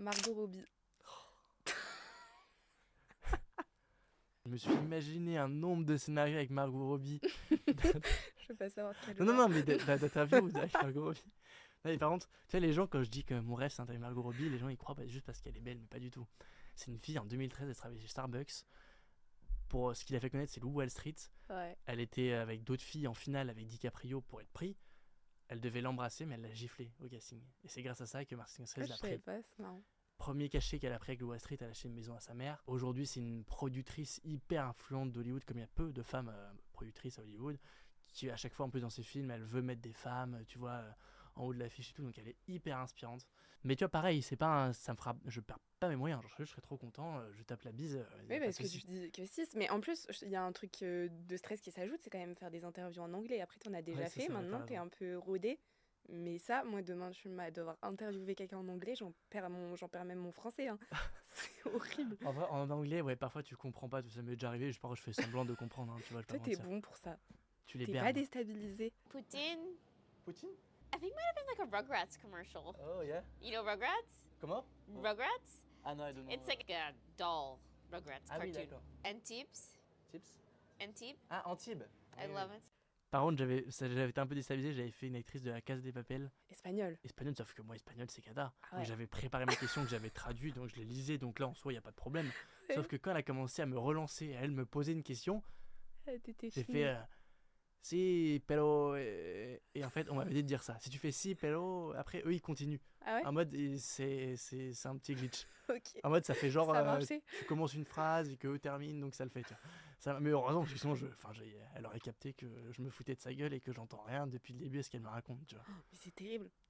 Margot Robbie. Je me suis imaginé un nombre de scénarios avec Margot Robbie. Je veux pas savoir quelle Non, voix. mais d'interviews avec Margot Robbie. Non, mais par contre, tu sais, les gens, quand je dis que mon rêve c'est avec Margot Robbie, les gens ils croient juste parce qu'elle est belle, mais pas du tout. C'est une fille, en 2013, elle travaillait chez Starbucks. Pour ce qu'il a fait connaître, c'est Lou Wall Street. Ouais. Elle était avec d'autres filles en finale avec DiCaprio pour être pris. Elle devait l'embrasser, mais elle l'a giflé au casting. Et c'est grâce à ça que Martin Ah, Scorsese je l'a savais pris. pas, c'est marrant. Premier cachet qu'elle a pris avec Lou Wall Street, elle a acheté une maison à sa mère. Aujourd'hui, c'est une productrice hyper influente d'Hollywood, comme il y a peu de femmes productrices à Hollywood, qui à chaque fois, en plus dans ses films, elle veut mettre des femmes, tu vois, en haut de l'affiche et tout, donc elle est hyper inspirante. Mais tu vois, pareil, c'est pas ça me fera, je perds pas mes moyens, genre, je serais trop content, je tape la bise. Oui, parce que tu dis que 6, mais en plus, il y a un truc de stress qui s'ajoute, c'est quand même faire des interviews en anglais. Après, t'en as déjà fait, ça, ouais, maintenant t'es un peu rodé. Mais ça, moi, demain, je vais devoir interviewer quelqu'un en anglais, j'en perds même mon français. Hein. C'est horrible. En vrai, en anglais, ouais, parfois tu comprends pas, ça m'est déjà arrivé, je fais semblant de comprendre, hein, tu vois, je vais Toi, pas t'es mentir. bon pour ça. Tu les T'es pas bernes. déstabilisé. Poutine. Poutine? I think it might have been like a Rugrats commercial. Oh, yeah. You know Rugrats? Comment? Rugrats? Ah non, I don't know. It's like a doll Rugrats Ah oui, cartoon. d'accord. Antibes. Tips? Antibes. Ah, Antibes. I love it. Par contre, j'avais été un peu déstabilisé, j'avais fait une actrice de La Casa des Papel. Espagnol. Espagnol, sauf que moi, espagnol, c'est cata. Ah ouais. Donc j'avais préparé ma question, que j'avais traduite, donc je les lisais, donc là, en soi, il n'y a pas de problème. Sauf que quand elle a commencé à me relancer, à elle me poser une question, T'étais j'ai fine. fait si, pero. Et en fait, on m'avait dit de dire ça. Si tu fais si, pero. Après, eux, ils continuent. Ah ouais. En mode, c'est un petit glitch. Ok. En mode, ça fait genre. Ça a marché. Tu commences une phrase et qu'eux terminent, donc ça le fait. Tu vois. Mais heureusement, parce que sinon, elle aurait capté que je me foutais de sa gueule et que j'entends rien depuis le début à ce qu'elle me raconte. Tu vois. Mais c'est terrible.